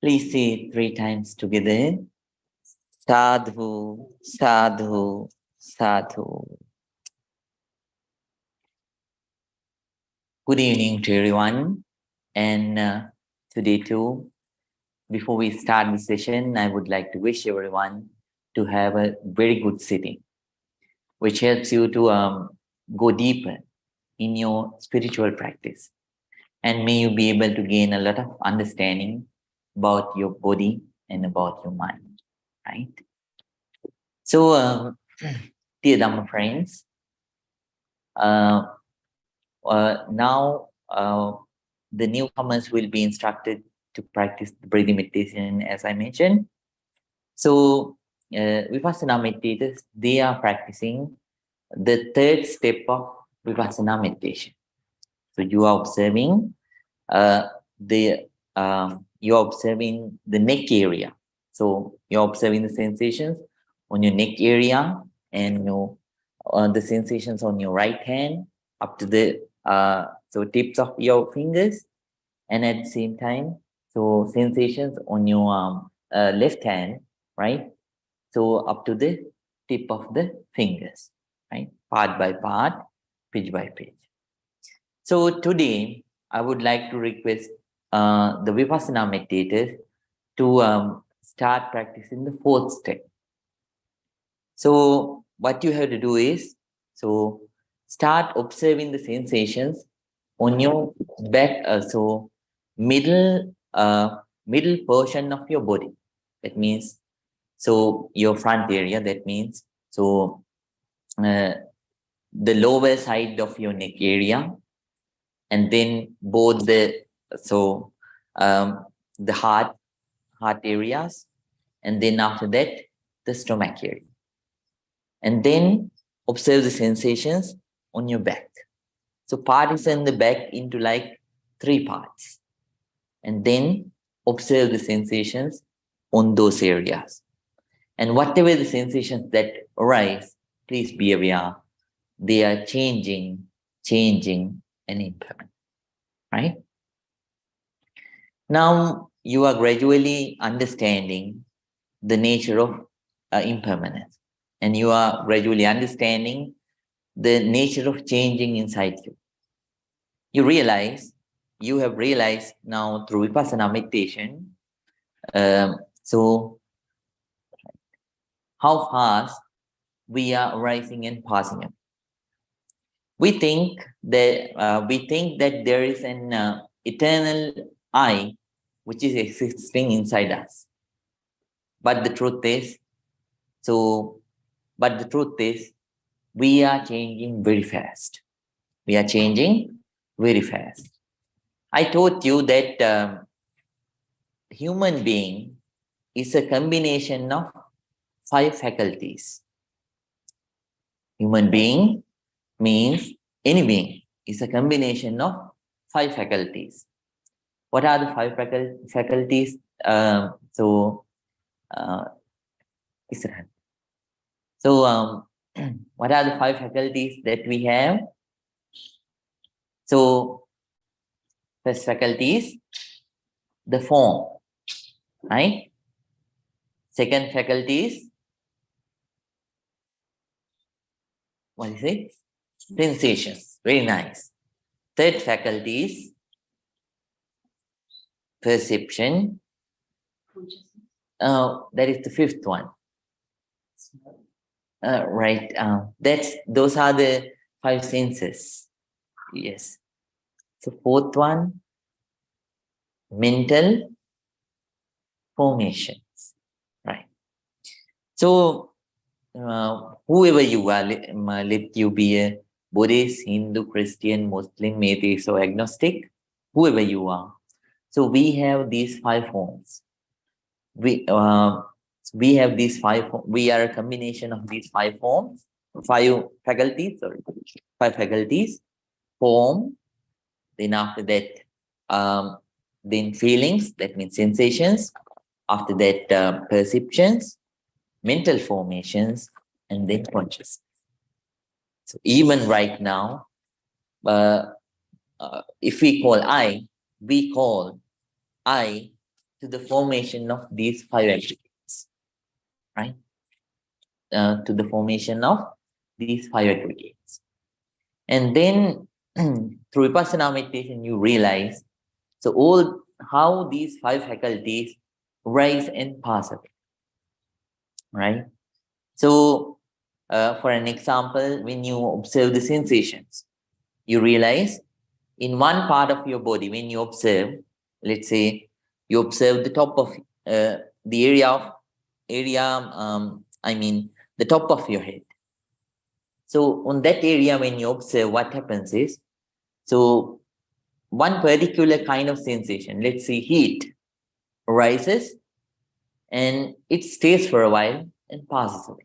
Please say it 3 times together. Sadhu, sadhu, sadhu. Good evening to everyone. And today too, before we start the session, I would like to wish everyone to have a very good sitting, which helps you to go deeper in your spiritual practice. And may you be able to gain a lot of understanding about your body and about your mind, right? So, dear Dhamma friends, uh, now the newcomers will be instructed to practice the breathing meditation, as I mentioned. So, Vipassana meditators, they are practicing the third step of Vipassana meditation. So, you are observing the you're observing the neck area. So you're observing the sensations on your neck area and the sensations on your right hand up to the so tips of your fingers, and at the same time, so sensations on your left hand, right? So up to the tip of the fingers, right? Part by part, page by page. So today, I would like to request the Vipassana meditators to start practicing the fourth step. So what you have to do is, so start observing the sensations on your back, so middle portion of your body. That means, so your front area. That means, so the lower side of your neck area, and then both the heart areas, and then after that the stomach area, and then observe the sensations on your back. So partition the back into like 3 parts, and then observe the sensations on those areas, and whatever the sensations that arise, please be aware they are changing and impermanent, right? Now you are gradually understanding the nature of impermanence, and you are gradually understanding the nature of changing inside you. You have realized now through Vipassana meditation, so how fast we are arising and passing up. We think that there is an eternal I which is existing inside us. But the truth is, we are changing very fast. We are changing very fast. I told you that human being is a combination of 5 faculties. Human being means any being is a combination of 5 faculties. What are the 5 faculties? What are the 5 faculties that we have? So, first faculty is the form, right? Second faculty is, what is it? Sensations. Very nice. Third faculty is perception. That is the 5th one. Right. Those are the 5 senses. Yes. So 4th one, mental formations. Right. So whoever you are, let you be a Buddhist, Hindu, Christian, Muslim, atheist, or agnostic, whoever you are. So we have these 5 forms. We have these 5. We are a combination of these 5 forms, 5 faculties. Sorry, 5 faculties. Form. Then after that, then feelings. That means sensations. After that, perceptions, mental formations, and then consciousness. So even right now, if we call I to the formation of these 5 aggregates, right? To the formation of these 5 aggregates. And then through Vipassana meditation, you realize how these 5 faculties rise and pass away, right? So, for an example, when you observe the sensations, you realize in one part of your body, when you observe, let's say you observe the top of the the top of your head. So on that area, when you observe, what happens is, so one particular kind of sensation, let's say heat, arises and it stays for a while and passes away.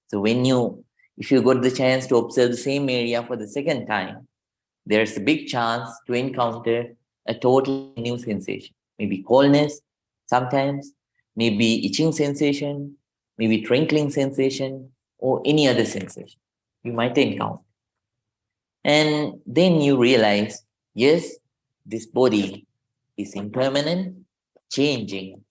So if you got the chance to observe the same area for the second time, there's a big chance to encounter a totally new sensation. Maybe coldness, sometimes, maybe itching sensation, maybe twinkling sensation, or any other sensation you might encounter. And then you realize, yes, this body is impermanent, changing,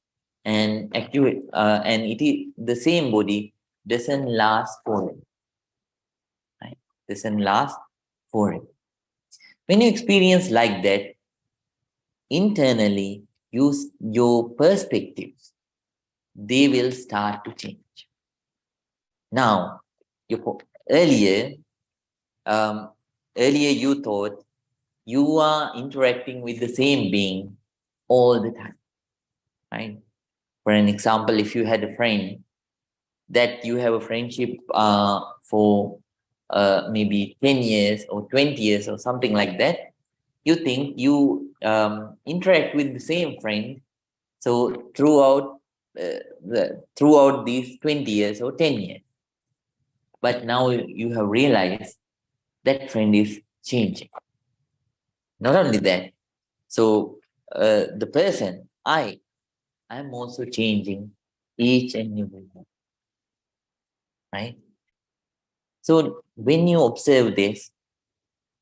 and accurate, and the same body doesn't last forever. Right? Doesn't last forever. When you experience like that, internally, your perspectives, they will start to change. Now, earlier, earlier you thought you are interacting with the same being all the time, right? For an example, if you had a friend that you have a friendship for maybe 10 years or 20 years or something like that, you think you interact with the same friend. So throughout these 20 years or 10 years, but now you have realized that friend is changing. Not only that, so the person, I'm also changing each and every day, right? So when you observe this,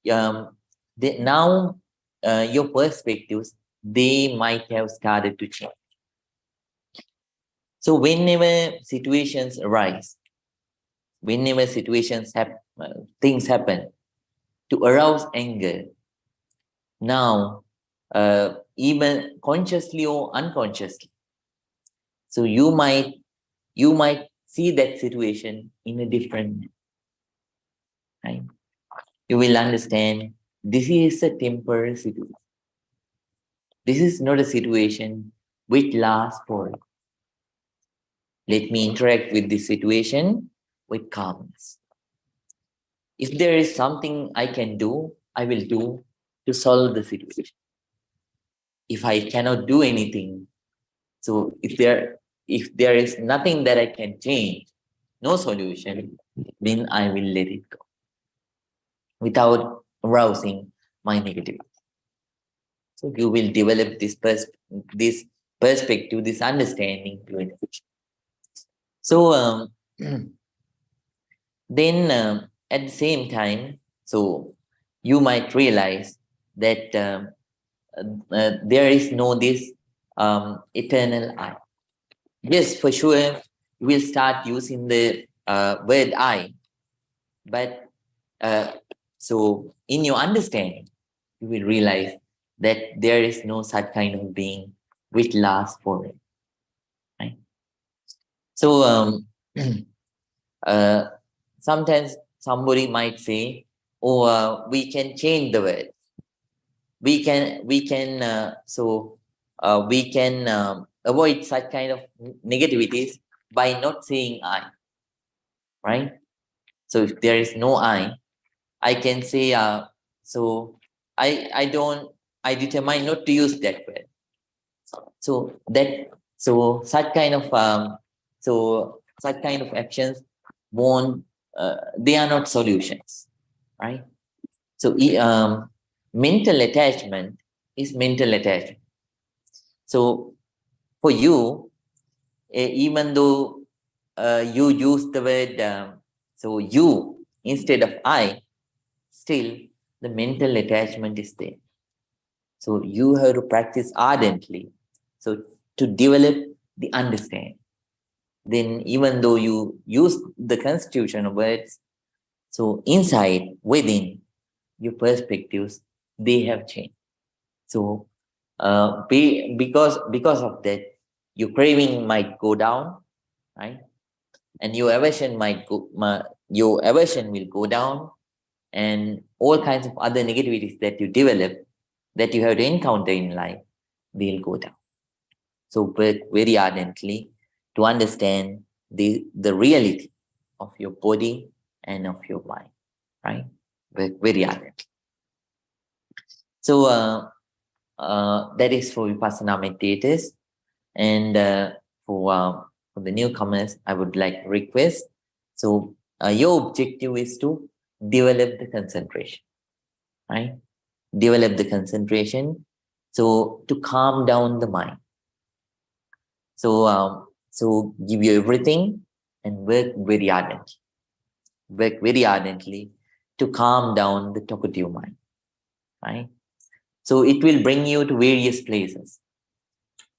now your perspectives, they might have started to change. So whenever situations arise, whenever things happen to arouse anger, now even consciously or unconsciously, so you might see that situation in a different way, right? You will understand this is a temporary situation. This is not a situation which lasts forever. Let me interact with this situation with calmness. If there is something I can do, I will do to solve the situation. If I cannot do anything, so if there is nothing that I can change, no solution, then I will let it go without arousing my negativity. So you will develop this perspective, this understanding to it. So then at the same time, so you might realize that there is no this eternal I. Yes, for sure, we'll start using the word I, but so in your understanding, you will realize that there is no such kind of being which lasts forever. Right? So sometimes somebody might say, "Oh, we can change the word. We can avoid such kind of negativities by not saying I." Right? So if there is no I can say so I determine not to use that word. Such kind of actions won't they are not solutions, right? So mental attachment is mental attachment. So for you, even though you use the word so you instead of I, still the mental attachment is there. So you have to practice ardently So to develop the understanding. Then even though you use the constitution of words, so inside, within your perspectives, they have changed. So because of that, your craving might go down, right? And your aversion your aversion will go down, and all kinds of other negativities that you develop, that you have to encounter in life, they'll go down. So work very ardently to understand the reality of your body and of your mind, right? Work very ardently. So that is for Vipassana meditators. And for the newcomers, I would like to request. So your objective is to develop the concentration, right? Develop the concentration. So to calm down the mind. So give you everything and work very ardently. Work very ardently to calm down the talkative mind, right? So it will bring you to various places.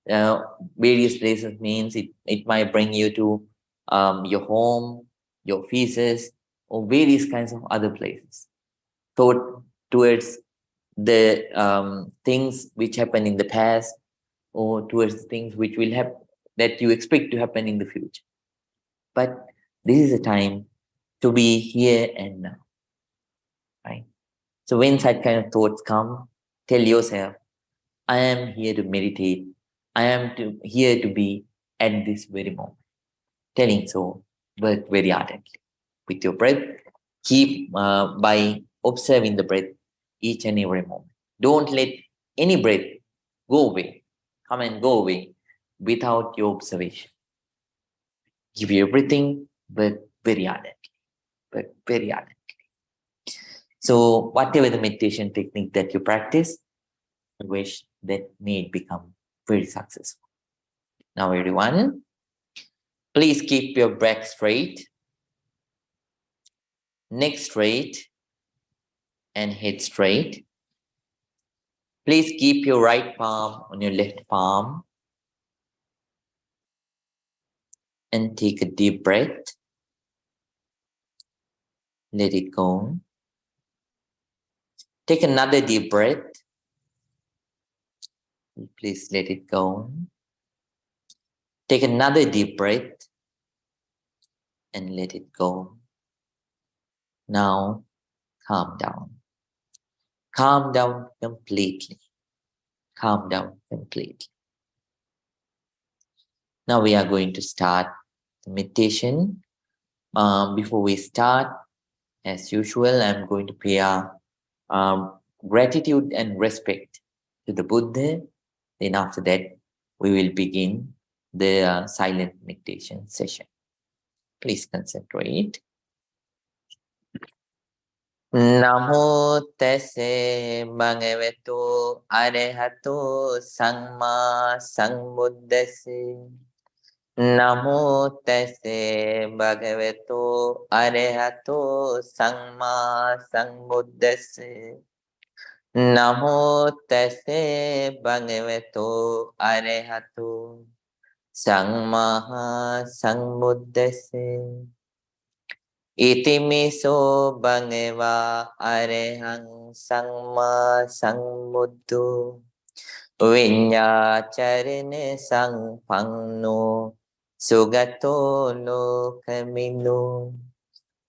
Various places means it might bring you to your home, your offices, or various kinds of other places. Towards the things which happened in the past, or towards things which will happen that you expect to happen in the future. But this is a time to be here and now, right? So when such kind of thoughts come, tell yourself, I am here to meditate. I am here to be at this very moment. Telling so, work very ardently with your breath. Keep by observing the breath each and every moment. Don't let any breath go away, come and go away without your observation. Give you everything, but very ardently, but very ardently. So whatever the meditation technique that you practice, I wish that may it become very successful. Now, everyone, please keep your back straight, neck straight, and head straight. Please keep your right palm on your left palm and take a deep breath. Let it go. Take another deep breath. Please let it go. Take another deep breath and let it go. Now, calm down. Calm down completely. Calm down completely. Now we are going to start the meditation. Before we start, as usual, I'm going to pay our gratitude and respect to the Buddha. Then after that, we will begin the silent meditation session. Please concentrate. Namo tesse bhagavato arahato samma sambuddhassa. Namo tesse bhagavato arahato samma sambuddhassa. Namo tesse bhagavato arahato samma sambuddhassa. Itimiso bhagava arahang samma sambuddho vinyacharane sampanno sugato lokamino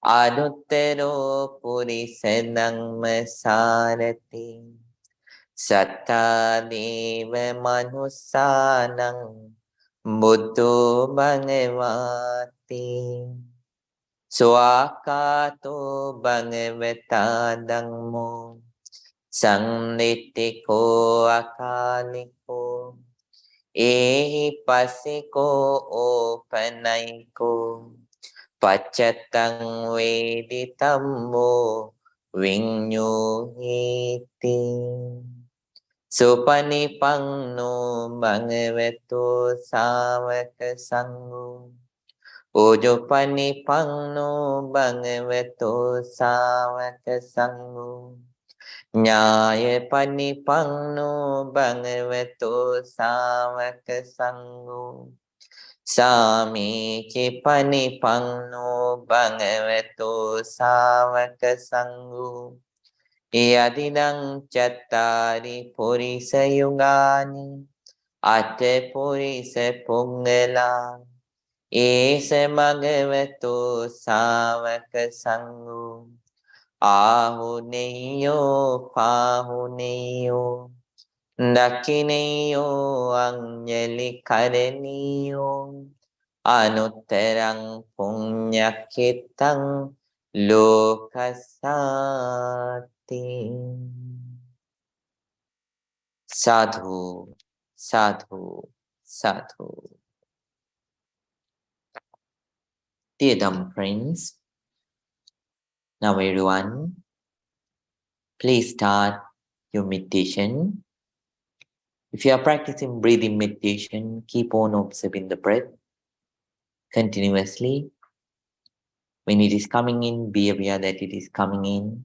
anuttaro purisadhamma sarati sattadeva manussanang buddho bhagavati Swakato bhagavata dhammo sannitiko akaliko pasiko opanaiko pachatang veditammo vinyuhiti supanipanno bhagavato savaka sangho Ujupanipanno bhagavato savaka sangho Nyaya panipanno bhagavato savaka sangho. Sami panipanno bhagavato savaka sangho. Yadidang chattari purisa yugani ate purisa pungala ese bhagavato savaka sangho. Ahuneyo pahuneyo Dakineyo anjali kareniyo Anutterang punyakitang lokasati. Sadhu, sadhu, sadhu. Dear dumb friends, now everyone, please start your meditation. If you are practicing breathing meditation, keep on observing the breath continuously. When it is coming in, be aware that it is coming in.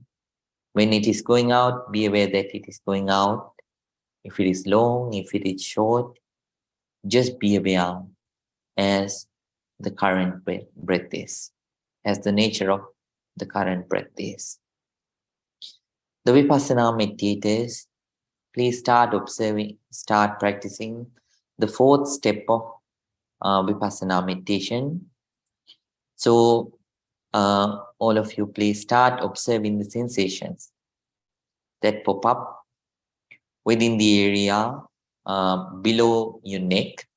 When it is going out, be aware that it is going out. If it is long, if it is short, just be aware as the current breath is, as the nature of the current breath is. The Vipassana meditators, please start observing, start practicing the fourth step of Vipassana meditation. So, all of you, please start observing the sensations that pop up within the area below your neck.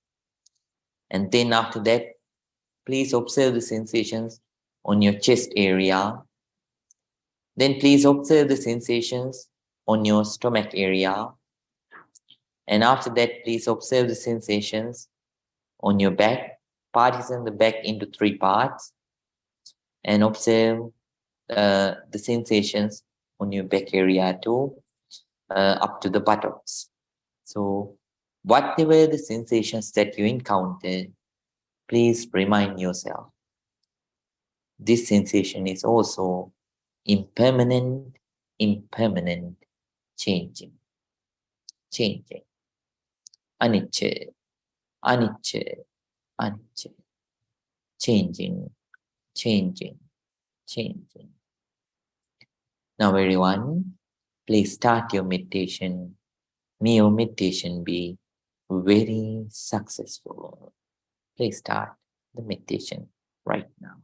And then after that, please observe the sensations on your chest area. Then please observe the sensations on your stomach area. And after that, please observe the sensations on your back. Partition the back into 3 parts and observe the sensations on your back area too, up to the buttocks. So whatever the sensations that you encounter, please remind yourself. This sensation is also impermanent, changing, anicca, anicca, anicca, changing. Now everyone, please start your meditation. May your meditation be very successful. Please start the meditation right now.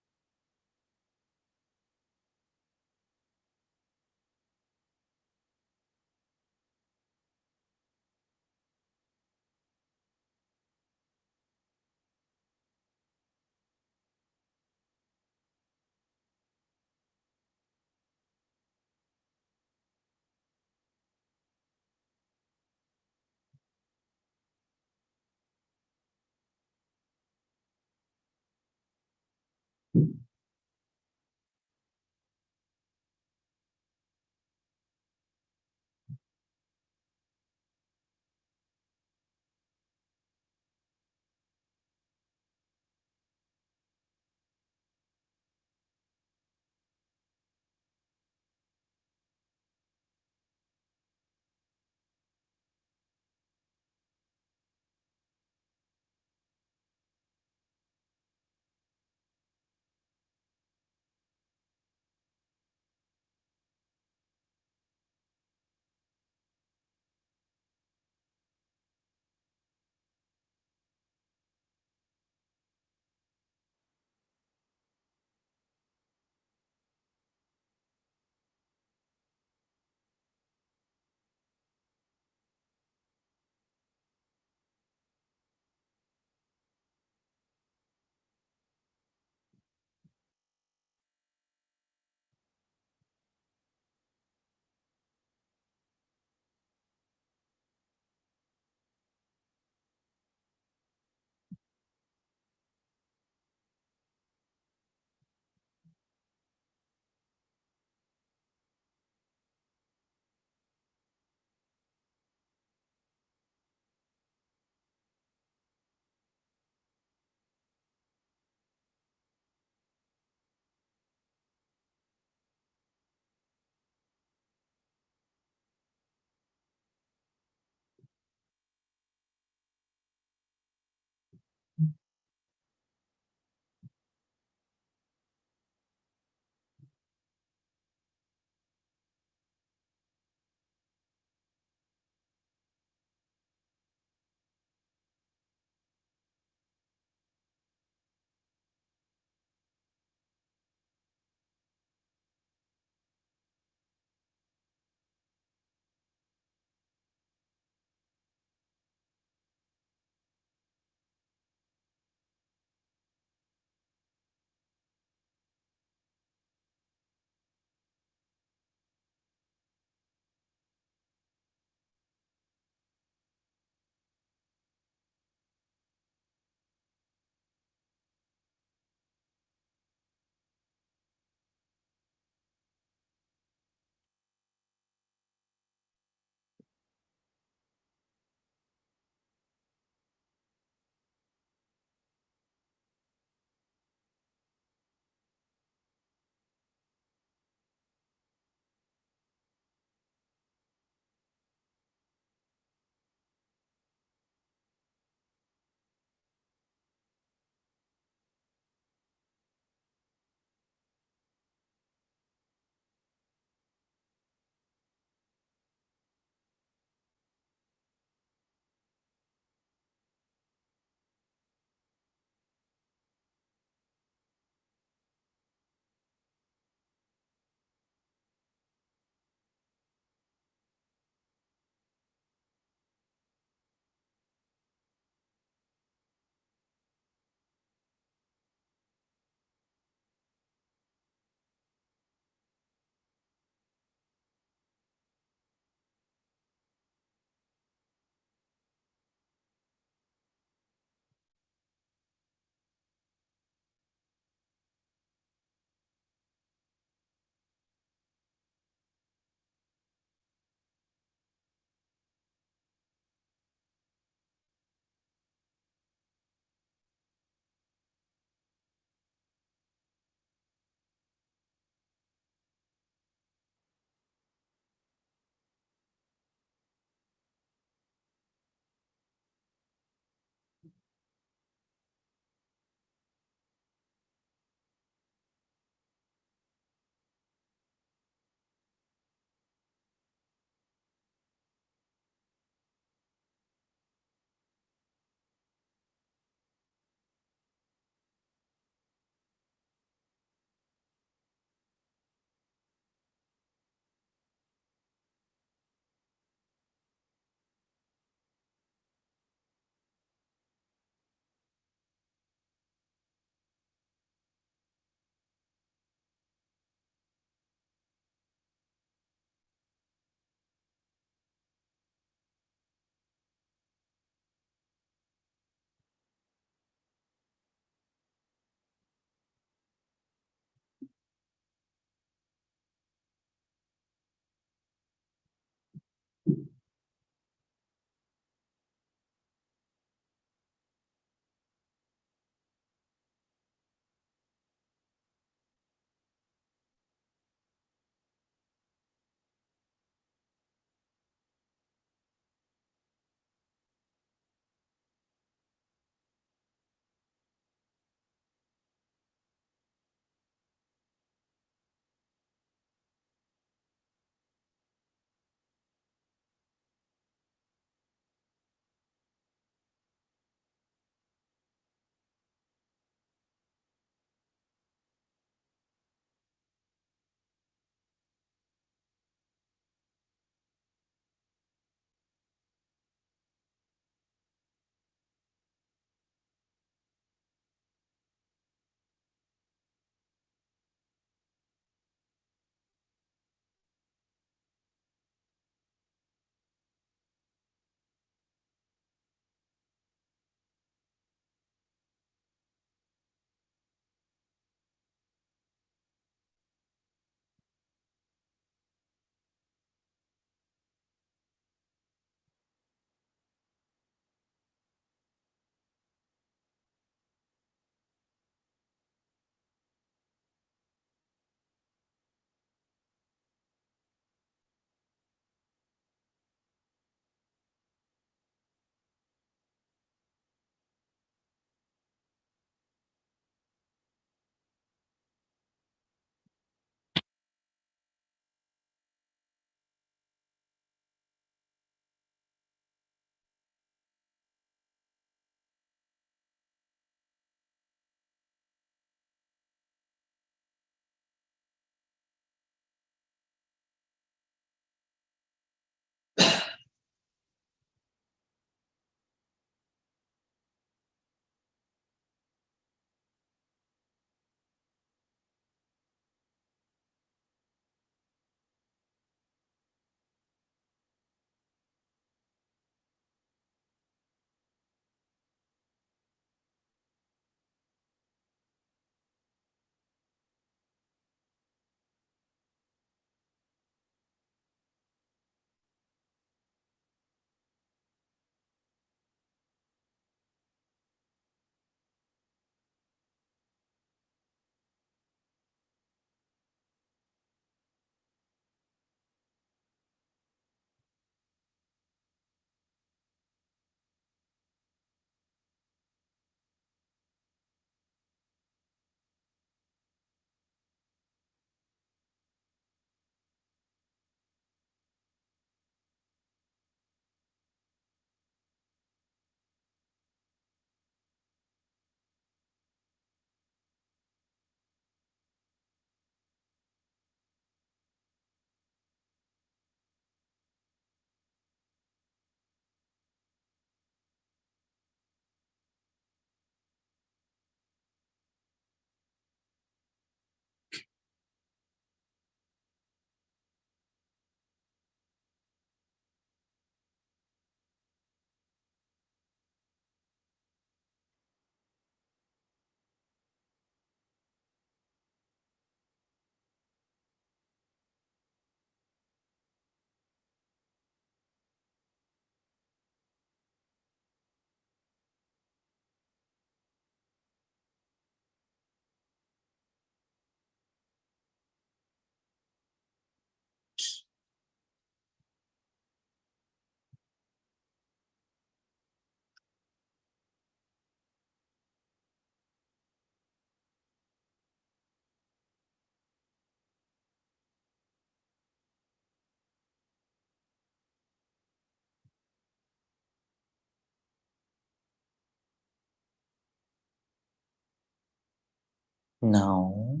Now,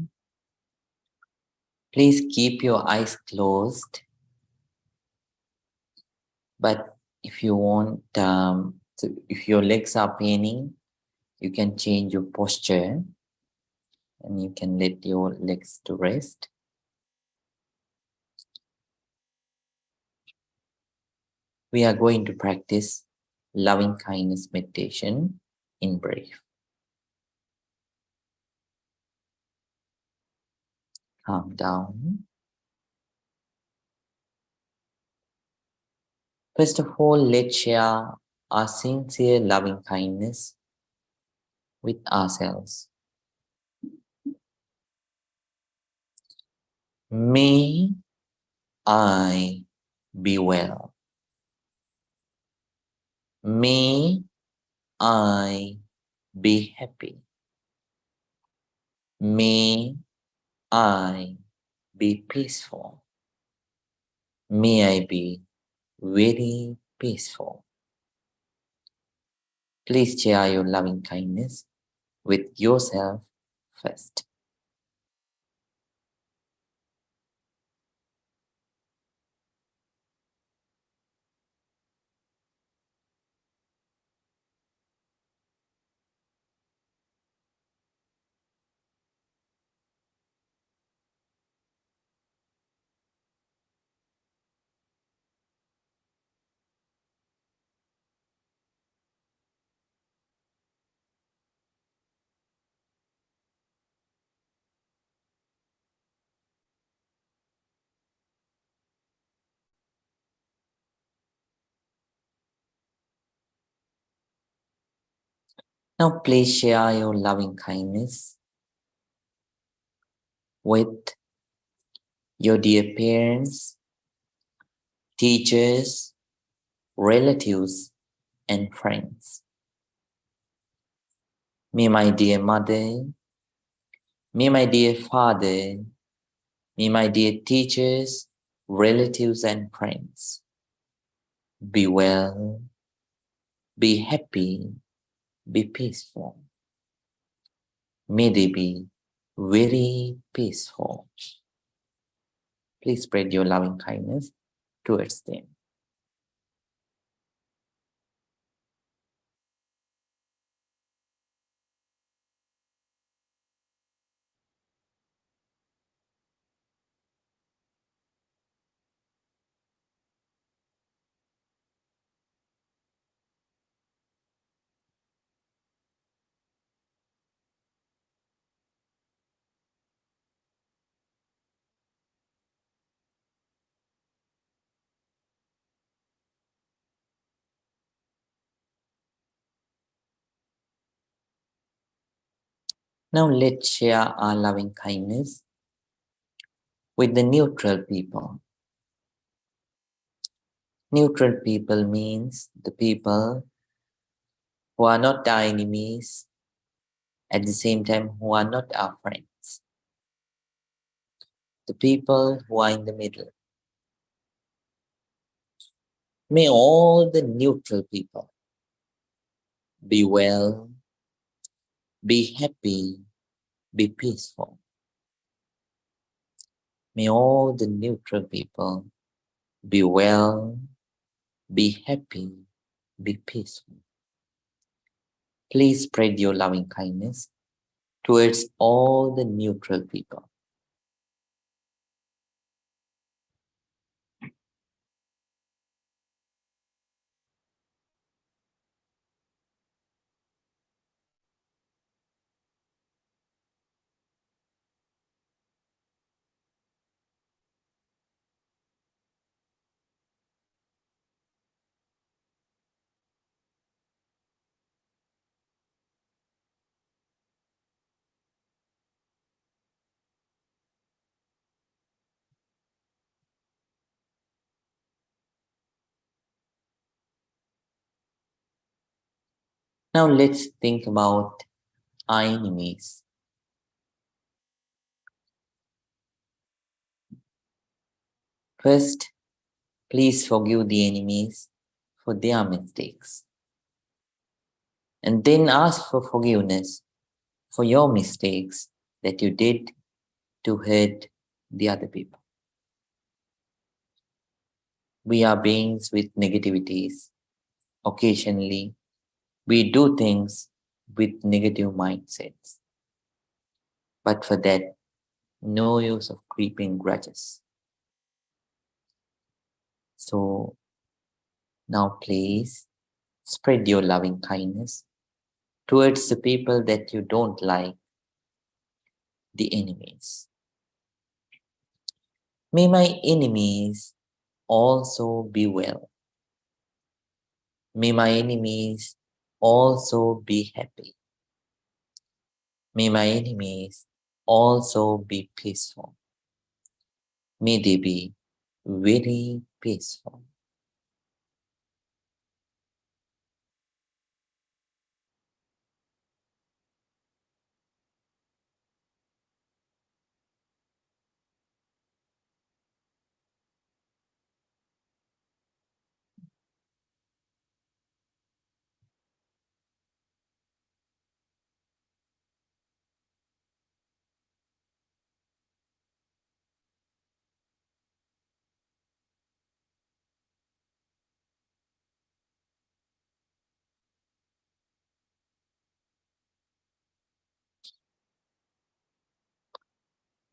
please keep your eyes closed. But if you want, if your legs are paining, you can change your posture and you can let your legs to rest. We are going to practice loving kindness meditation in brief. Calm down. First of all, let's share our sincere loving kindness with ourselves. May I be well. May I be happy. May I be peaceful. May I be very peaceful. Please share your loving kindness with yourself first. Now please share your loving kindness with your dear parents, teachers, relatives, and friends. May my dear mother, may my dear father, may my dear teachers, relatives, and friends be well, be happy, be peaceful. May they be very peaceful. Please spread your loving kindness towards them. Now let's share our loving kindness with the neutral people. Neutral people means the people who are not our enemies, at the same time who are not our friends. The people who are in the middle. May all the neutral people be well, be happy, be peaceful. May all the neutral people be well, be happy, be peaceful. Please spread your loving kindness towards all the neutral people. Now let's think about our enemies. First, please forgive the enemies for their mistakes. And then ask for forgiveness for your mistakes that you did to hurt the other people. We are beings with negativities. Occasionally, we do things with negative mindsets. But for that, no use of creeping grudges. So now please spread your loving kindness towards the people that you don't like, the enemies. May my enemies also be well. May my enemies also be happy. May my enemies also be peaceful. May they be very peaceful.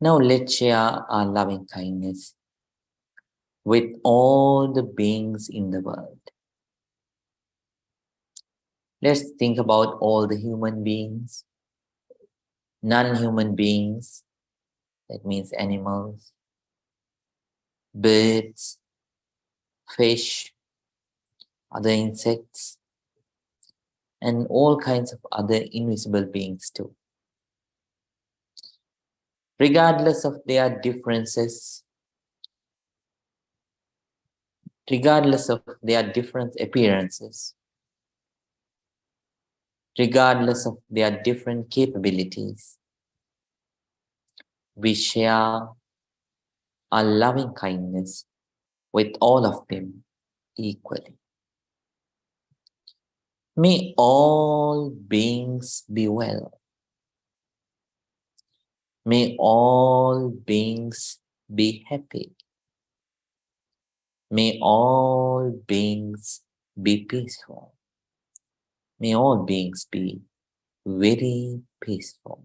Now let's share our loving kindness with all the beings in the world. Let's think about all the human beings, non-human beings, that means animals, birds, fish, other insects, and all kinds of other invisible beings too. Regardless of their differences, regardless of their different appearances, regardless of their different capabilities, we share our loving kindness with all of them equally. May all beings be well. May all beings be happy. May all beings be peaceful. May all beings be very peaceful.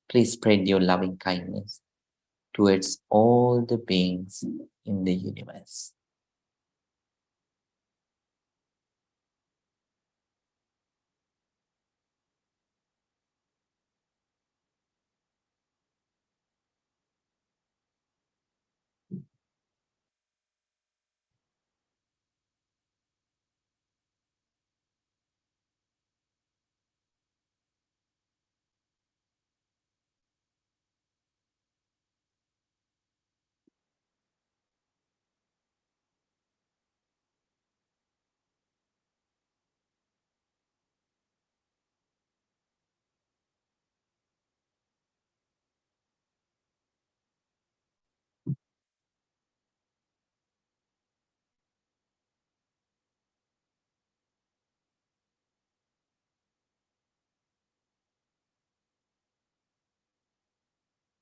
Please spread your loving kindness towards all the beings in the universe.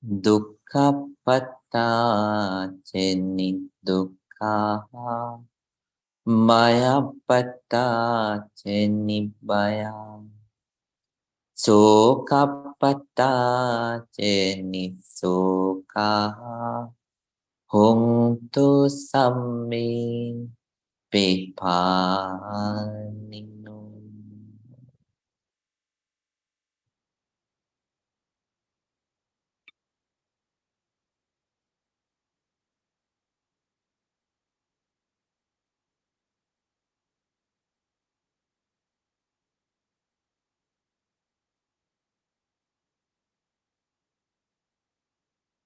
Dukkha patta ceni dukkha maya patta ceni baya soka patta ceni soka hontu sammi pepanino.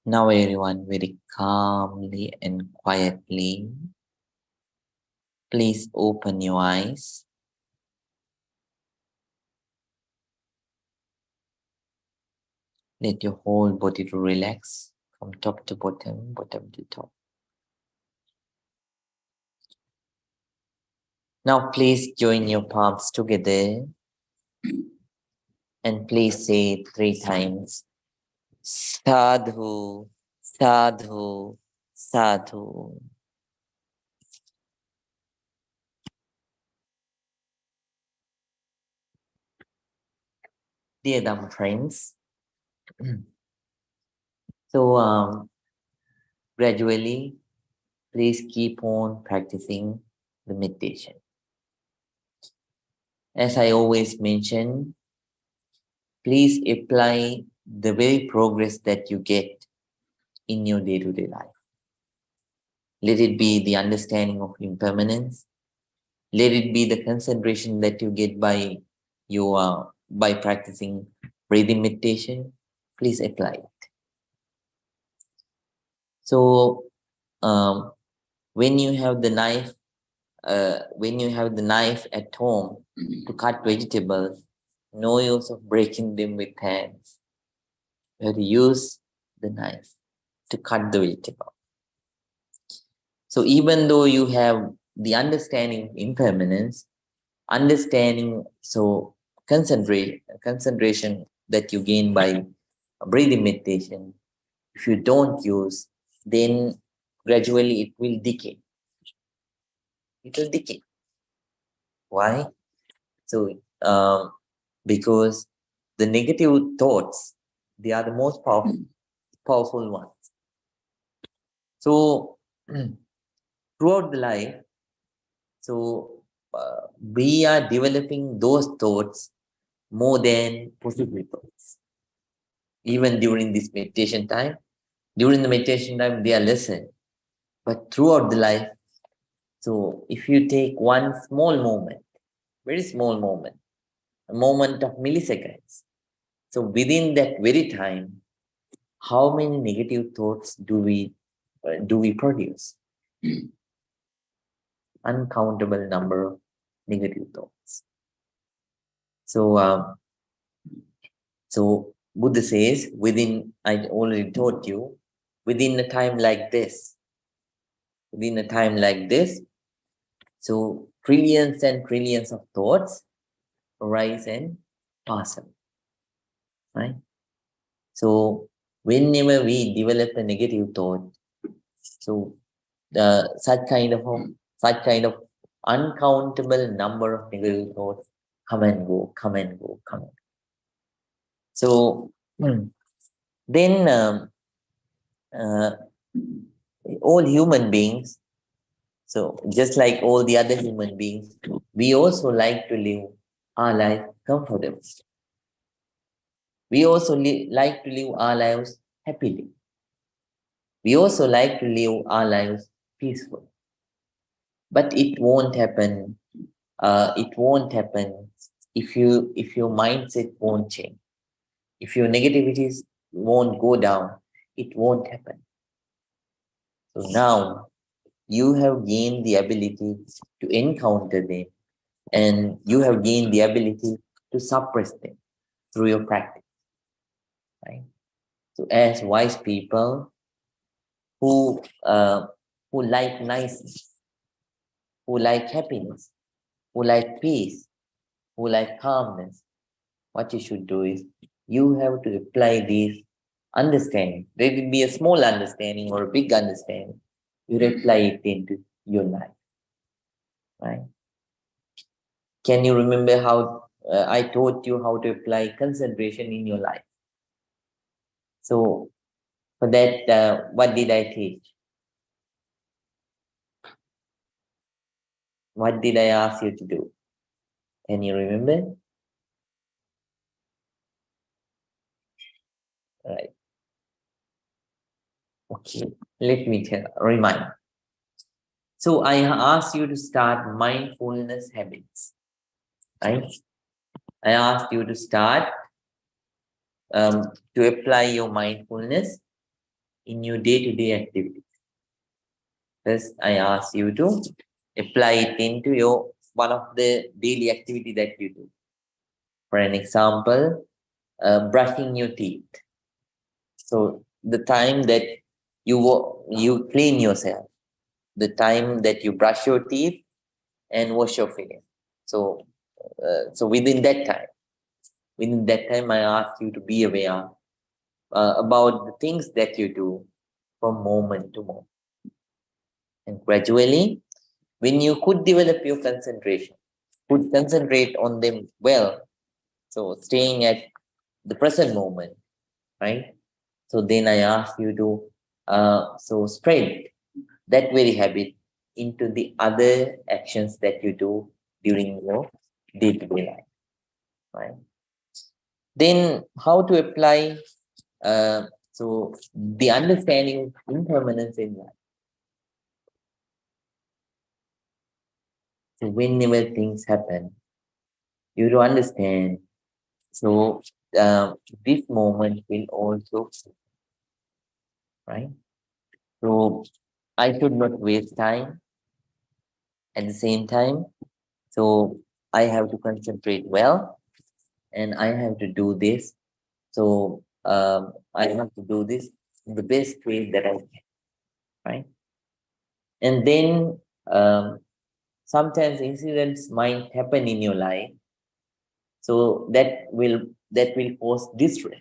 Now everyone very calmly and quietly, please open your eyes. Let your whole body to relax from top to bottom, bottom to top. Now please join your palms together And please say 3 times, Sadhu, Sadhu, Sadhu. Dear Dhamma friends, so gradually, please keep on practicing the meditation. As I always mention, please apply the very progress that you get in your day-to-day life. Let it be the understanding of impermanence. Let it be the concentration that you get by by practicing breathing meditation. Please apply it. So when you have the knife, at home to cut vegetables, no use of breaking them with hands. You have to use the knife to cut the vegetable. So even though you have the understanding of impermanence, concentration that you gain by breathing meditation, if you don't use, then gradually it will decay. It will decay. Why? So because the negative thoughts, they are the most powerful ones. So throughout the life, we are developing those thoughts more than positive thoughts. Even during this meditation time, they are lesser. But throughout the life, so if you take one small moment, very small moment, a moment of milliseconds, so within that very time, how many negative thoughts do we produce? Uncountable number of negative thoughts. So Buddha says, I already taught you, within a time like this, so trillions and trillions of thoughts arise and pass away, right? So whenever we develop a negative thought, so such kind of uncountable number of negative thoughts come and go. So then all human beings, so just like all the other human beings, we also like to live our life comfortably. We also like to live our lives happily. We also like to live our lives peaceful. But it won't happen. It won't happen if your mindset won't change. If your negativities won't go down, it won't happen. So now you have gained the ability to encounter them, and you have gained the ability to suppress them through your practice. Right? So as wise people who like niceness, who like happiness, who like peace, who like calmness, what you should do is you have to apply these understanding. There will be a small understanding or a big understanding. You apply it into your life. Right? Can you remember how I taught you how to apply concentration in your life? So for that, what did I teach? What did I ask you to do? Can you remember? Right. Okay. Let me remind. So I asked you to start mindfulness habits. Right? I asked you to start to apply your mindfulness in your day-to-day activities. First, I asked you to apply it into your one of the daily activity that you do. For an example, brushing your teeth. So the time that you clean yourself, the time that you brush your teeth and wash your face. So within that time, within that time, I asked you to be aware about the things that you do from moment to moment. And gradually, when you could develop your concentration, could concentrate on them well, so staying at the present moment, right? So then I ask you to spread that very habit into the other actions that you do during your day-to-day life, right? Then how to apply the understanding of impermanence in life. So whenever things happen, you to understand. So this moment will also, right? So I should not waste time at the same time. So I have to concentrate well, and I have to do this. So I have to do this in the best way that I can, right? And then sometimes incidents might happen in your life, so that will cause distress.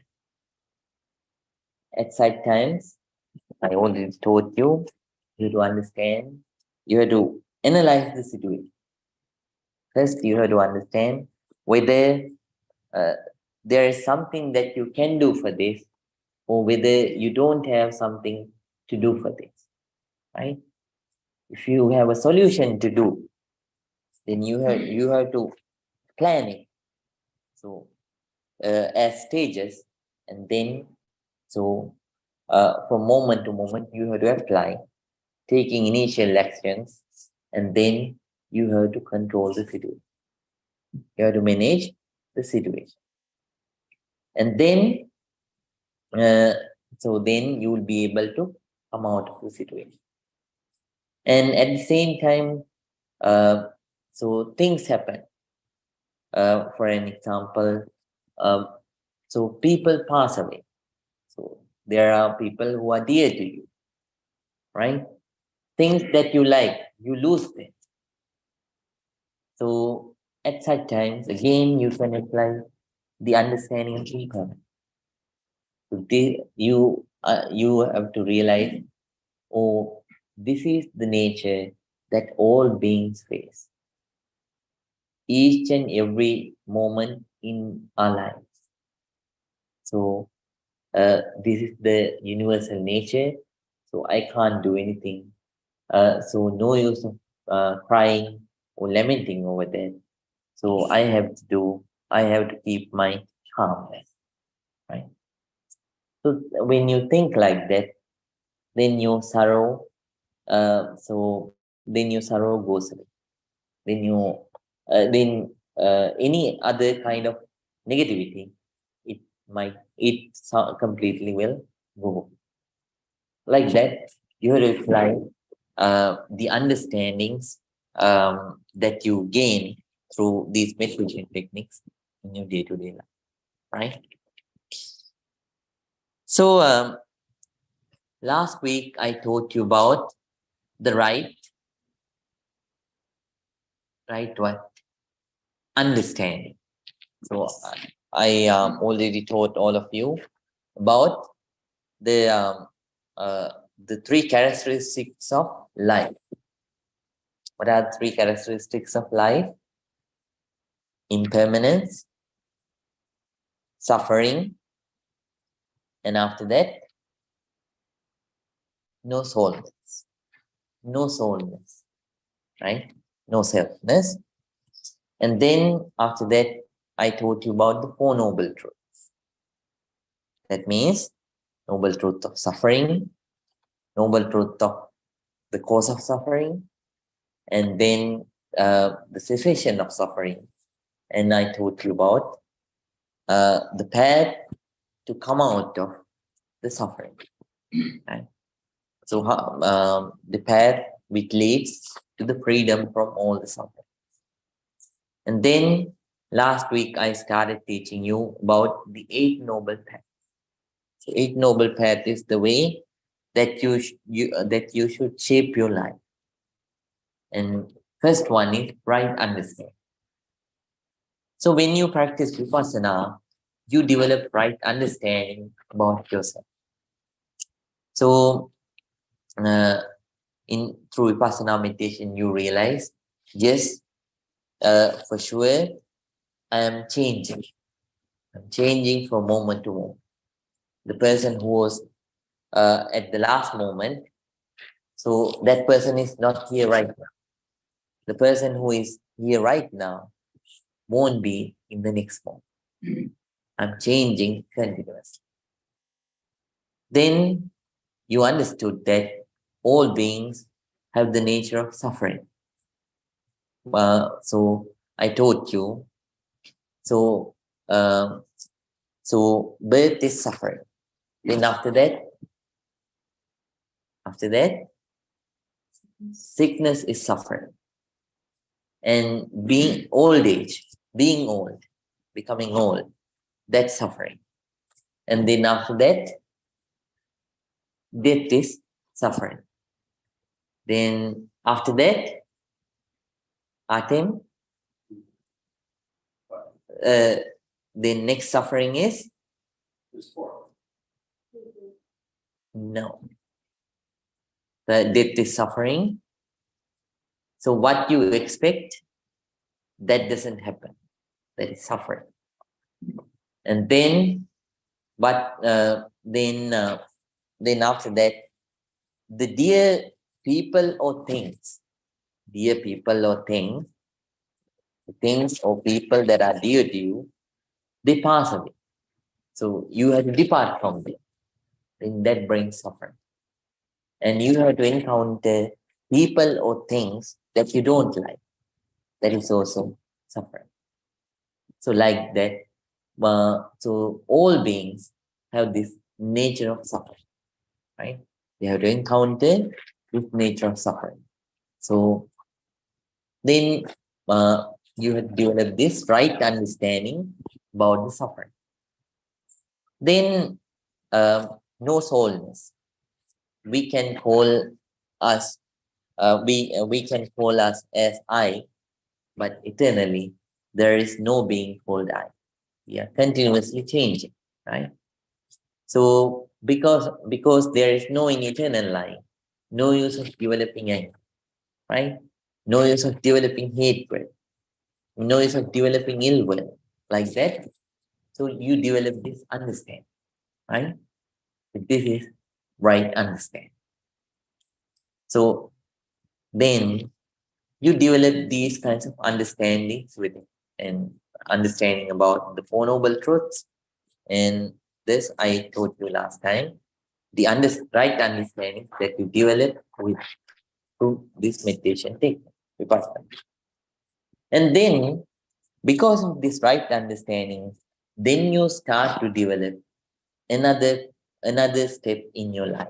At such times, I already told you, you have to understand, you have to analyze the situation. First, you have to understand whether uh, there is something that you can do for this, or whether you don't have something to do for this, right? If you have a solution to do, then you have to plan it. So as stages, and then so from moment to moment, you have to apply, taking initial actions, and then you have to control the situation. You have to manage the situation, and then then you will be able to come out of the situation. And at the same time, things happen. For an example, um, so people pass away. So there are people who are dear to you, right? Things that you like, you lose them. So at such times, again, you can apply the understanding of impermanence. So you have to realize, oh, this is the nature that all beings face. Each and every moment in our lives. So this is the universal nature. So I can't do anything. So no use of crying or lamenting over that. So I have to keep my calmness, right? So when you think like that, then your sorrow, then your sorrow goes away. Then any other kind of negativity, it completely will go. Like that, you have to apply the understandings that you gain through these meditation techniques in your day-to-day life, right? So last week I told you about the right what understanding. So I already taught all of you about the um, uh, the three characteristics of life. What are the three characteristics of life? Impermanence, suffering, and after that, no soulness. No soulness, right? No selfness. And then after that, I taught you about the Four Noble Truths. That means noble truth of suffering, noble truth of the cause of suffering, and then the cessation of suffering. And I taught you about the path to come out of the suffering. Right? So the path which leads to the freedom from all the suffering. And then last week I started teaching you about the Eight Noble Paths. So Eight Noble Path is the way that you should shape your life. And first one is right understanding. So when you practice vipassana, you develop right understanding about yourself. So, through Vipassana meditation, you realize, yes, for sure, I am changing. I'm changing from moment to moment. The person who was at the last moment, so that person is not here right now. The person who is here right now won't be in the next moment. I'm changing continuously. Then you understood that all beings have the nature of suffering. So I taught you. So birth is suffering. Then after that, sickness is suffering. And being old age, being old, becoming old, that's suffering. And then after that, death is suffering. Then after that, Atem, the next suffering is? No. The death is suffering. So what you expect, that doesn't happen. That is suffering. And then, then after that, the dear people or things, things or people that are dear to you, they pass away. So you have to depart from them. Then that brings suffering. And you have to encounter people or things that you don't like. That is also suffering. So like that, so all beings have this nature of suffering, right? They have to encounter this nature of suffering. So then you have developed this right understanding about the suffering. Then no soulness. We can call us, we can call us as I, but eternally there is no being called I. We are continuously changing, right? So because there is no in eternal life, no use of developing anger, right? No use of developing hatred, no use of developing ill will, like that. So you develop this understanding, right? This is right understanding. So then you develop these kinds of understandings with it, and understanding about the Four Noble Truths. And this I told you last time, the right understanding that you develop with through this meditation technique, Vipassana. And then, because of this right understanding, then you start to develop another step in your life.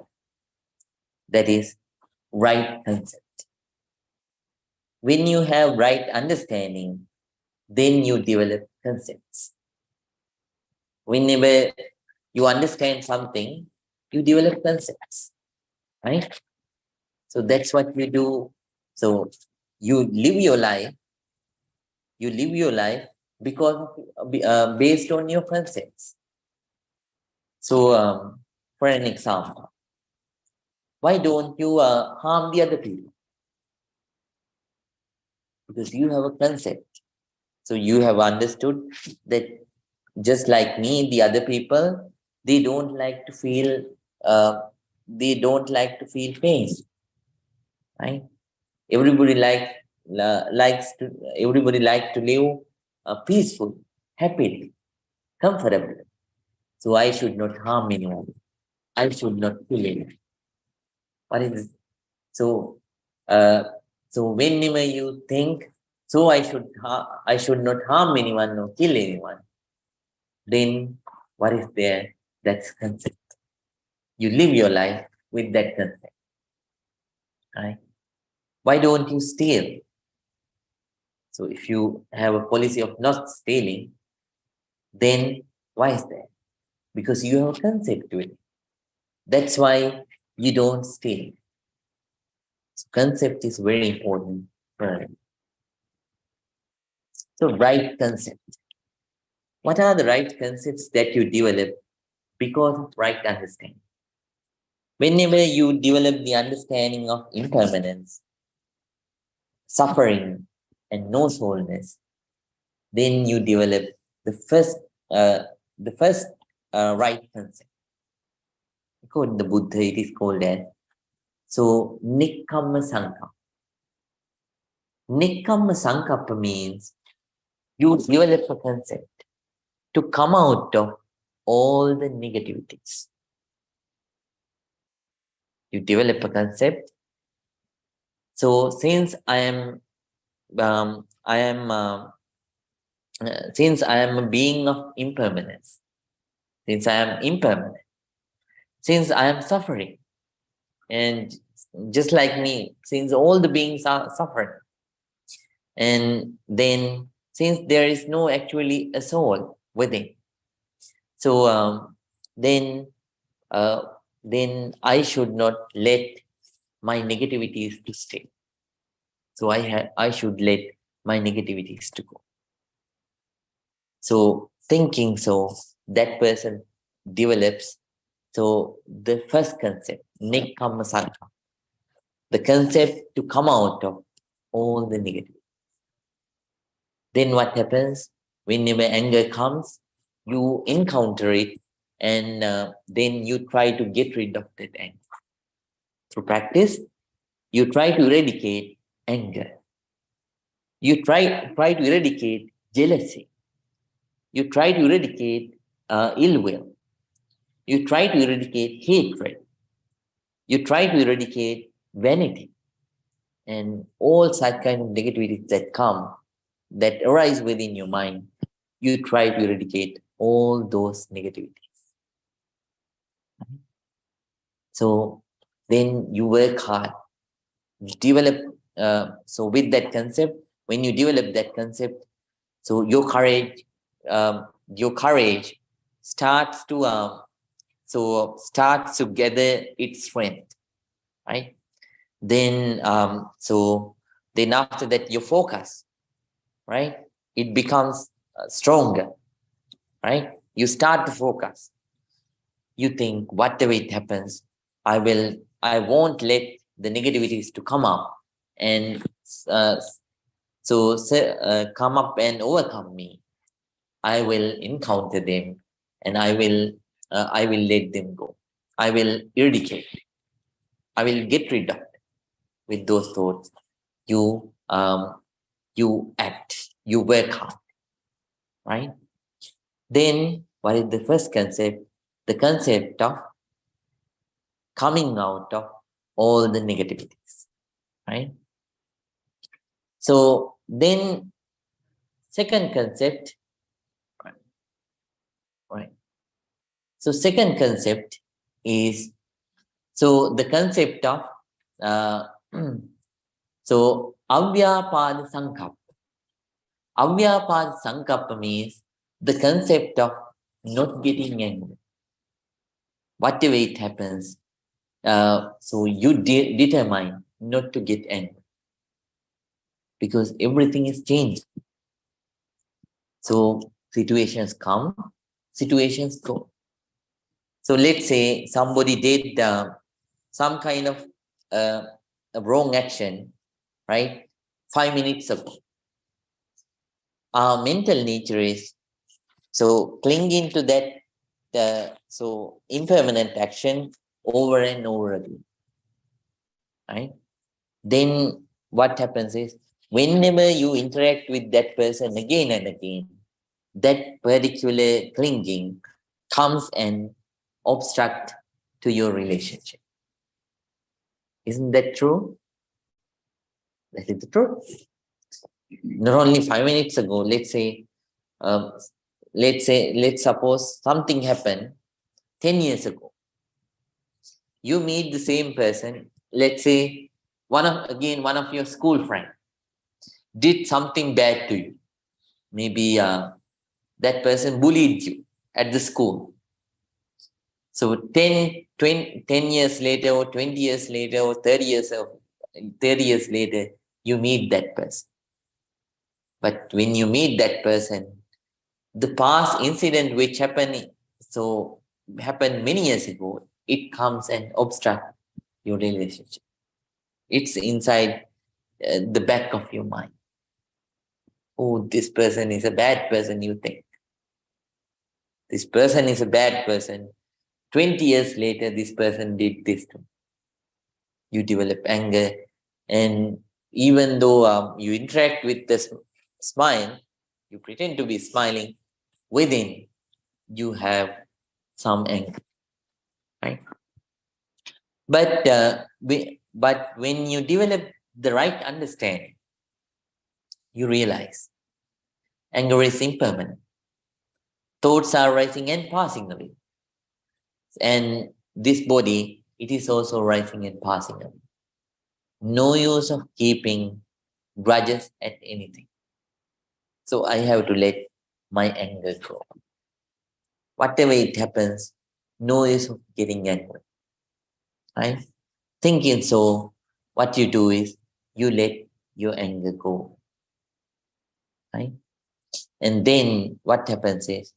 That is right concept. When you have right understanding, then you develop concepts. Whenever you understand something, you develop concepts, right? So that's what you do. So you live your life because based on your concepts. So for an example, why don't you harm the other people? Because you have a concept. So you have understood that just like me, the other people, they don't like to feel pain, right? Everybody everybody like to live peaceful, happily, comfortably. So I should not harm anyone. I should not kill anyone. What is it? So uh, so whenever you think, so I should not harm anyone or kill anyone, then what is there? That's concept. You live your life with that concept, right? Why don't you steal? So if you have a policy of not stealing, then why is that? Because you have a concept with it. That's why you don't steal. So concept is very important. For us. So right concept. What are the right concepts that you develop because of right understanding? Whenever you develop the understanding of impermanence, suffering, and no soulness, then you develop the first, uh, right concept. According to the Buddha, it is called as Nikkamma Sankappa. Nikkamma Sankappa means you develop a concept to come out of all the negativities. You develop a concept. So since since I am a being of impermanence, since I am impermanent, since I am suffering, and just like me, since all the beings are suffering, and then since there is no actually a soul within, so then uh, then I should not let my negativities to stay. So I should let my negativities to go. So thinking so, that person develops. So the first concept, Nikkamma Sankappa, the concept to come out of all the negative. Then what happens? Whenever anger comes, you encounter it, and then you try to get rid of that anger. Through practice, you try to eradicate anger. You try to eradicate jealousy. You try to eradicate ill will. You try to eradicate hatred. You try to eradicate vanity and all such kind of negativities that arise within your mind. You try to eradicate all those negativities. So then you work hard, develop. So with that concept, when you develop that concept, so your courage starts to gather its strength, right? Then then after that your focus, right, it becomes stronger, right? You start to focus. You think whatever it happens, I won't let the negativities to come up and uh, come up and overcome me. I will encounter them, and I will let them go. I will eradicate. I will get rid of it. With those thoughts. You act. You work hard, right? Then what is the first concept? The concept of coming out of all the negativities, right? So then second concept, right? So second concept is the concept of uh, avyapada sankappa. Avyapada sankappa means the concept of not getting angry. Whatever it happens, so you determine not to get angry because everything is changed. So situations come, situations go. So let's say somebody did some kind of a wrong action, right? 5 minutes ago. Our mental nature is clinging to that impermanent action over and over again, right? Then what happens is whenever you interact with that person again and again, that particular clinging comes and obstruct to your relationship. Isn't that true? That is the truth. Not only 5 minutes ago, let's suppose something happened 10 years ago. You meet the same person, let's say one of your school friends did something bad to you. Maybe that person bullied you at the school. So 10 years later or 20 years later or 30 years later, you meet that person. But when you meet that person, the past incident which happened many years ago, it comes and obstruct your relationship. It's inside the back of your mind. Oh, this person is a bad person, you think. This person is a bad person. 20 years later, this person did this to me. You develop anger, and even though you interact with the smile, you pretend to be smiling, within you have some anger, right? But when you develop the right understanding, you realize anger is impermanent. Thoughts are rising and passing away. And this body, it is also rising and passing away. No use of keeping grudges at anything. So I have to let my anger go. Whatever it happens, no use of getting angry. Right? Thinking so, what you do is you let your anger go. Right? And then what happens is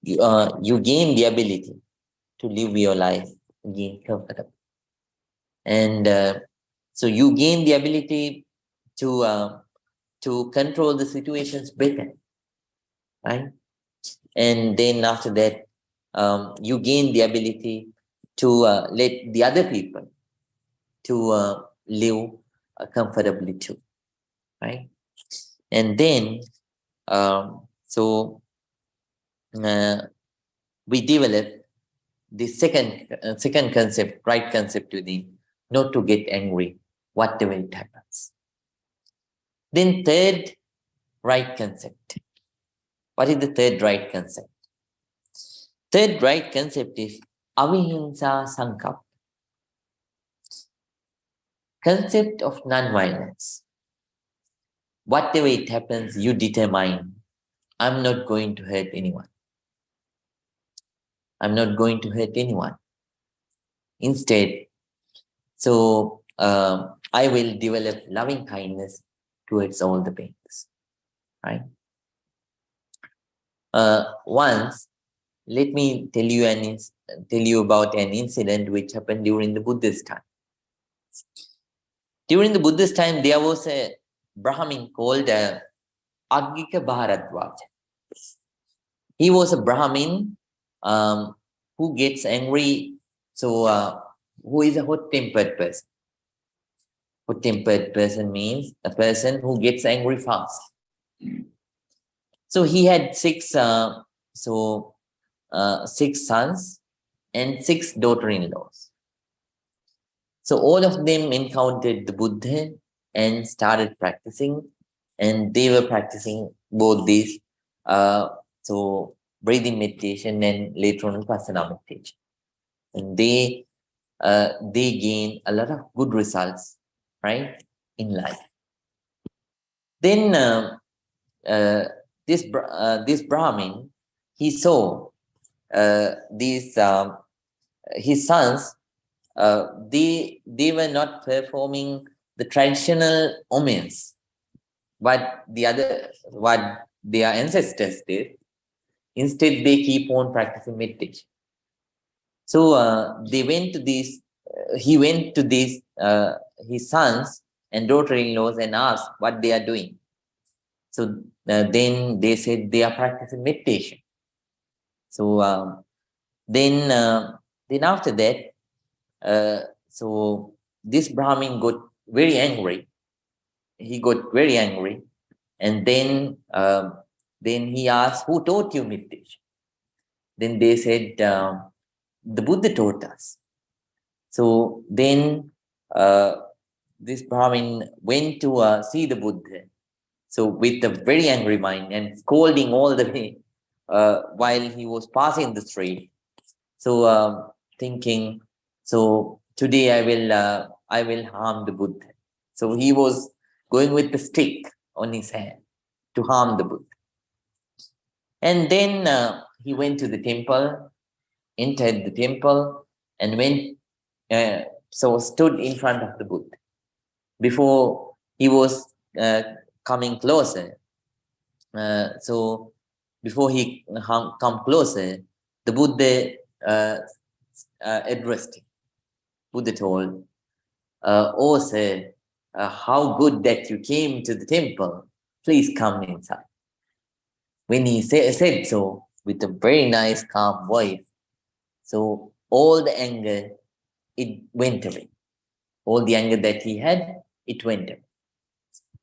you gain the ability to live your life again comfortably. And so you gain the ability to control the situations better, right? And then after that, you gain the ability to let the other people to live comfortably too, right? And then we develop the second concept, right concept within, not to get angry, whatever it happens. Then third right concept. What is the third right concept? Third right concept is avihimsa sankalpa. Concept of non-violence. Whatever it happens, you determine, I'm not going to hurt anyone. I'm not going to hurt anyone. Instead, I will develop loving kindness towards all the beings, right? Once, let me tell you about an incident which happened during the Buddhist time. During the Buddhist time, there was a Brahmin called Agika Bharadwaja. He was a Brahmin who gets angry, who is a hot-tempered person. Hot-tempered person means a person who gets angry fast. So he had six sons and 6 daughter-in-laws. So all of them encountered the Buddha and started practicing, and they were practicing both these, breathing meditation and later on Vipassana meditation. And they gain a lot of good results, right, in life. Then this Brahmin, he saw his sons. They were not performing the traditional omens, what their ancestors did. Instead, they keep on practicing meditation. So he went to these his sons and daughter-in-laws and asked what they are doing. So then they said they are practicing meditation. So then after that, so this Brahmin got very angry. He got very angry, and then he asked, "Who taught you meditation?" Then they said, "The Buddha taught us." So then this Brahmin went to see the Buddha. So with a very angry mind and scolding all the way while he was passing the street. So thinking, so today I will harm the Buddha. So he was going with the stick on his hand to harm the Buddha. And then he went to the temple, entered the temple, and stood in front of the Buddha. Before he was coming closer, so before he come closer, the Buddha addressed him. Buddha told, "Oh sir, how good that you came to the temple. Please come inside." When he said so with a very nice, calm voice, so all the anger, it went away. All the anger that he had, it went away.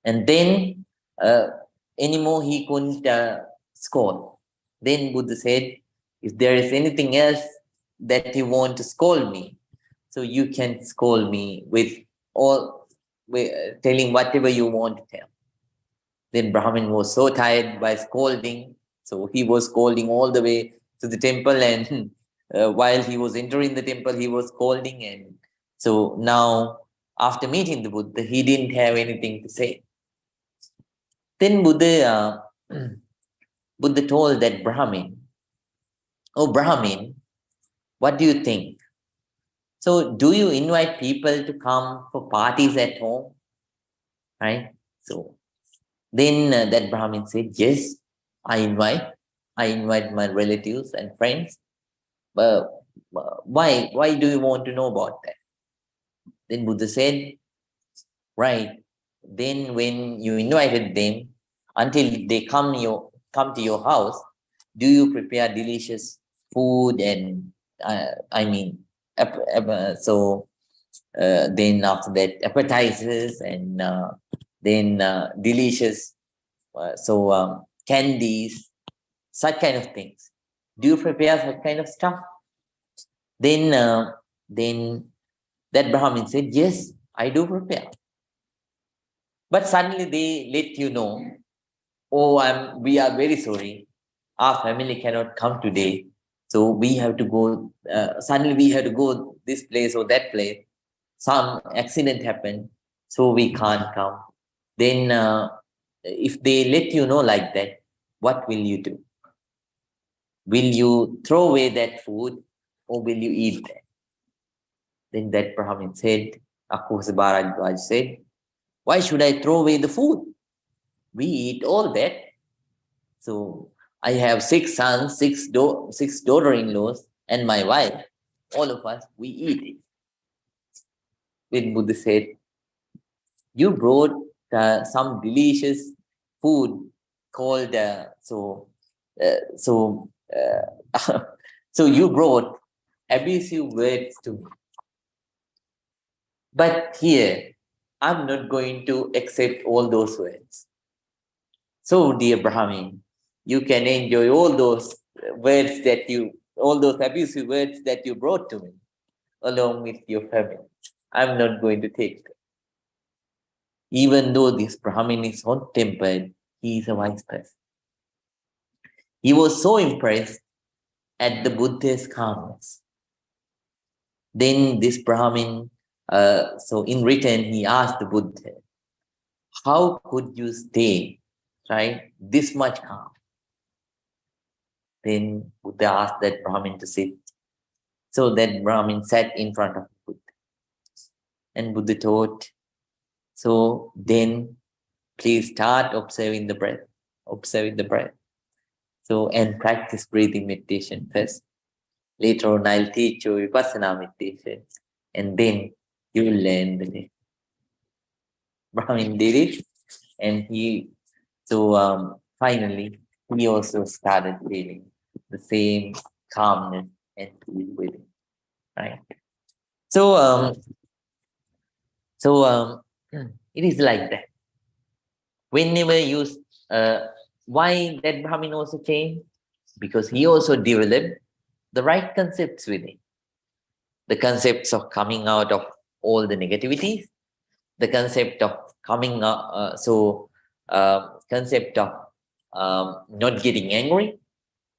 And then uh, anymore he couldn't scold. Then Buddha said, if there is anything else that you want to scold me, so you can scold me with all telling whatever you want to tell. Then Brahmin was so tired by scolding, so he was scolding all the way to the temple, and while he was entering the temple, he was scolding. And so now, after meeting the Buddha, he didn't have anything to say. Then Buddha told that Brahmin, "Oh Brahmin, what do you think? So do you invite people to come for parties at home?" Right? So then that Brahmin said, "Yes, I invite. I invite my relatives and friends. But why? Why do you want to know about that?" Then Buddha said, "Right. Then when you invited them, until they come to your house, do you prepare delicious food and I mean, then after that appetizers and then delicious candies, such kind of things. Do you prepare such kind of stuff?" Then that Brahmin said, "Yes, I do prepare." But suddenly they let you know, "Oh, we are very sorry. Our family cannot come today. So we have to go, suddenly we have to go this place or that place. Some accident happened, so we can't come." Then if they let you know like that, what will you do? Will you throw away that food or will you eat that? Then that Brahmin said, Akos Bharadwaj said, "Why should I throw away the food? We eat all that. So I have 6 sons, six daughter-in-laws, and my wife. All of us, we eat it." Then Buddha said, "You brought some delicious food called so so you brought abusive words to me. But here, I'm not going to accept all those words. So, dear Brahmin, you can enjoy all those all those abusive words that you brought to me, along with your family. I'm not going to take them." Even though this Brahmin is hot tempered, he is a wise person. He was so impressed at the Buddha's calmness. Then this Brahmin, so in return, he asked the Buddha, "How could you stay, right, this much calm?" Then Buddha asked that Brahmin to sit. So that Brahmin sat in front of Buddha. And Buddha taught, "So then please start observing the breath. Observing the breath. So, and practice breathing meditation first. Later on, I'll teach you Vipassana meditation. And then you will learn the thing." Brahmin did it. And finally, he also started feeling the same calmness and peace within, right? So, so it is like that. Whenever you, why that Brahmin also changed? Because he also developed the right concepts within. The concepts of coming out of all the negativities, the concept of coming out, concept of not getting angry,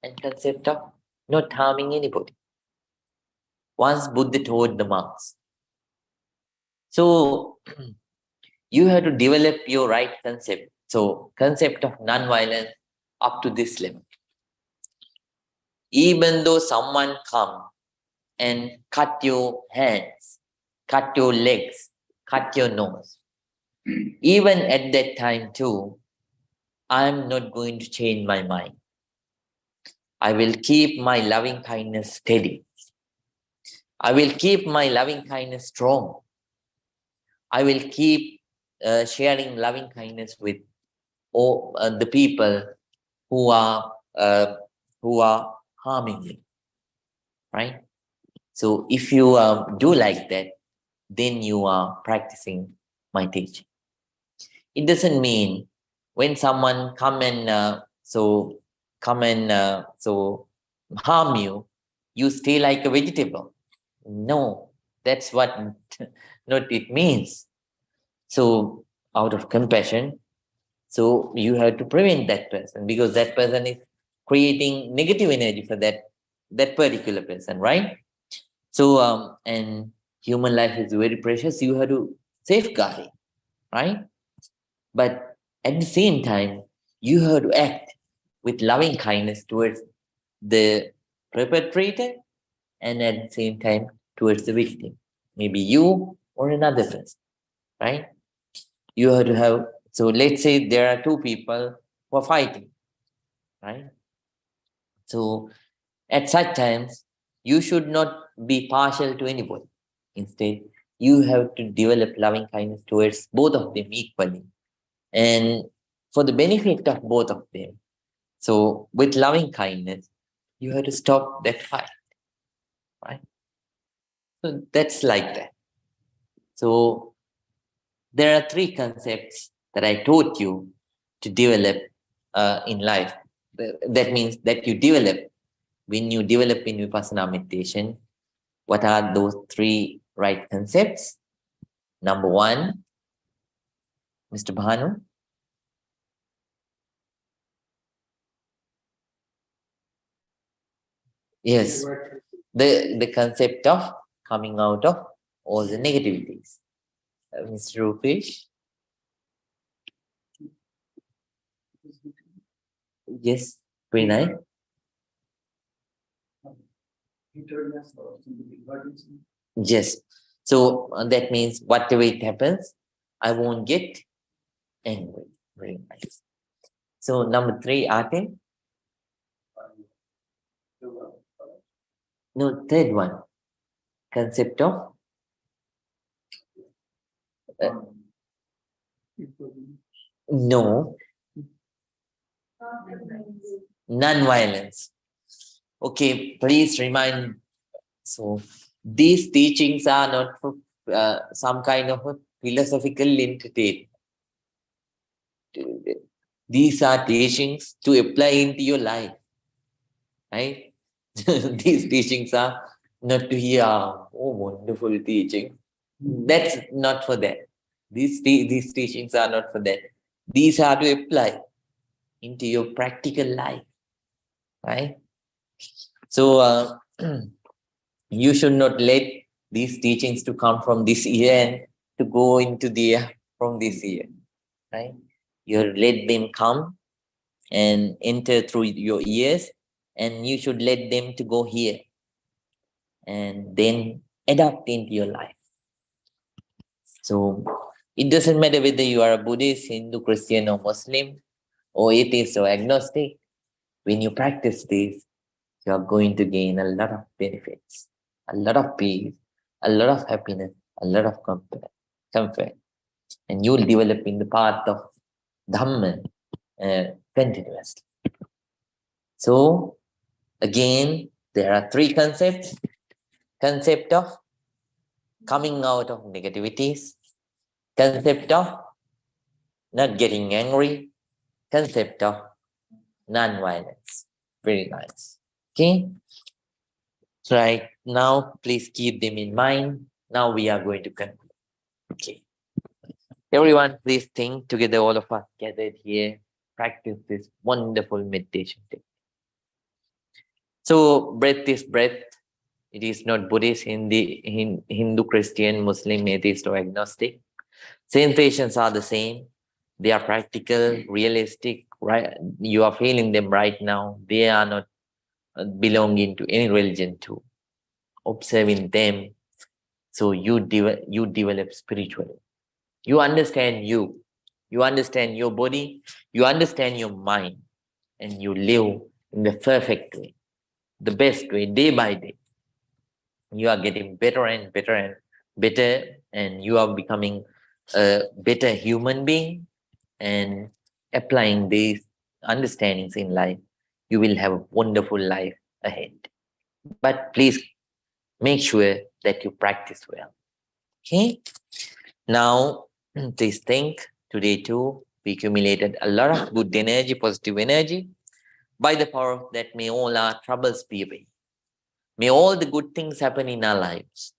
and concept of not harming anybody. Once Buddha told the monks, so you have to develop your right concept. So concept of non-violence up to this level. Even though someone come and cut your hands, cut your legs, cut your nose, even at that time too, I'm not going to change my mind. I will keep my loving kindness steady. I will keep my loving kindness strong. I will keep sharing loving kindness with all the people who are harming me, right? So if you do like that, then you are practicing my teaching. It doesn't mean when someone come and harm you, you stay like a vegetable. No, that's what not it means. So out of compassion, so you have to prevent that person, because that person is creating negative energy for that particular person, right? So and human life is very precious. You have to safeguard it, right? But at the same time, you have to act with loving kindness towards the perpetrator, and at the same time towards the victim, maybe you or another person, right? You have to have, so let's say there are two people who are fighting, right? So at such times, you should not be partial to anybody. Instead, you have to develop loving kindness towards both of them equally, and for the benefit of both of them. So with loving kindness, you have to stop that fight, right? So that's like that. So there are three concepts that I taught you to develop in life. That means that you develop when you develop in Vipassana meditation. What are those three right concepts? Number one, Mr. Bhanu. Yes, the concept of coming out of all the negativities. Mr. Rupesh. Yes, Pranay. Yes. So that means whatever it happens, I won't get angry. Very nice. So number three, Atin. No, third one. Concept of no, non-violence. Okay, please remind. So these teachings are not for some kind of a philosophical entertainment. These are teachings to apply into your life, right? These teachings are not to hear, oh, wonderful teaching. That's not for that. These teachings are not for that. These are to apply into your practical life, right? So you should not let these teachings to come from this ear and to go into the ear from this ear, right? You let them come and enter through your ears, and you should let them to go here and then adapt into your life. So it doesn't matter whether you are a Buddhist, Hindu, Christian, or Muslim, or atheist or agnostic. When you practice this, you are going to gain a lot of benefits, a lot of peace, a lot of happiness, a lot of comfort. And you will develop in the path of Dhamma continuously. So again, there are three concepts. Concept of coming out of negativities, concept of not getting angry, concept of non-violence. Very nice. Okay. So right now, please keep them in mind. Now we are going to conclude. Okay. Everyone, please think together, all of us gathered here, practice this wonderful meditation technique. So breath is breath. It is not Buddhist, Hindu, Christian, Muslim, atheist, or agnostic. Sensations are the same. They are practical, realistic. Right? You are feeling them right now. They are not belonging to any religion too. Observing them, so you develop spiritually. You understand you understand your body, you understand your mind, and you live in the perfect way, the best way, day by day. You are getting better and better and better, and you are becoming a better human being and applying these understandings in life. You will have a wonderful life ahead. But please make sure that you practice well. Okay? Now, please think today too, we accumulated a lot of good energy, positive energy. By the power of that, may all our troubles be away. May all the good things happen in our lives.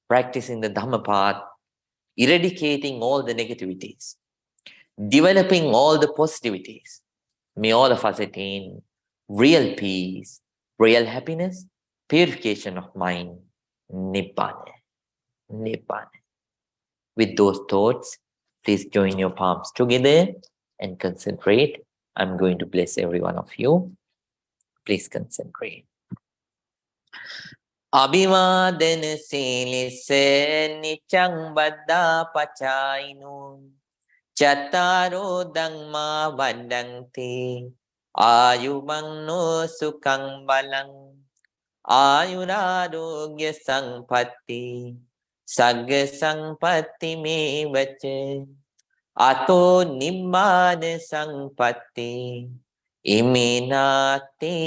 Practicing the Dhamma path, eradicating all the negativities, developing all the positivities. May all of us attain real peace, real happiness, purification of mind, Nibbana. Nibbana. With those thoughts, please join your palms together and concentrate. I'm going to bless every one of you. Please concentrate. Abhimadana silise nichang baddha pachainu Chattaro dhamma vaddhanti ayumanno sukhang balang ayurarogya sampatti sagga sampatti me vache ato nibbana sampatti iminati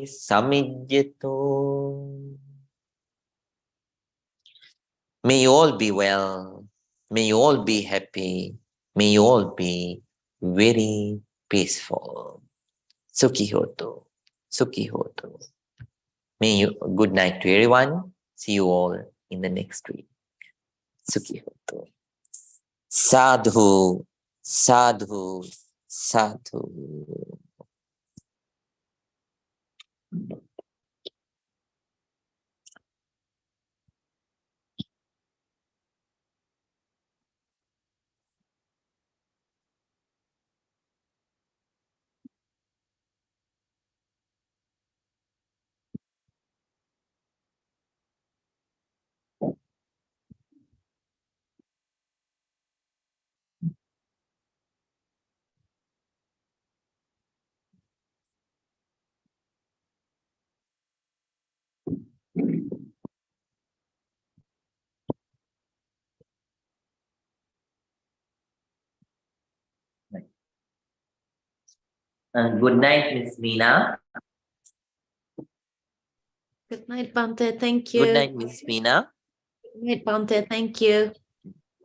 samijjato. May you all be well. May you all be happy. May you all be very peaceful. Sukhi hoto. Sukhi hoto. May you, good night to everyone. See you all in the next week. Sukhi hoto. Sadhu, sadhu, sadhu. Good night, Miss Meena. Good night, Bante. Thank you. Good night, Miss Meena. Good night, Bante. Thank you.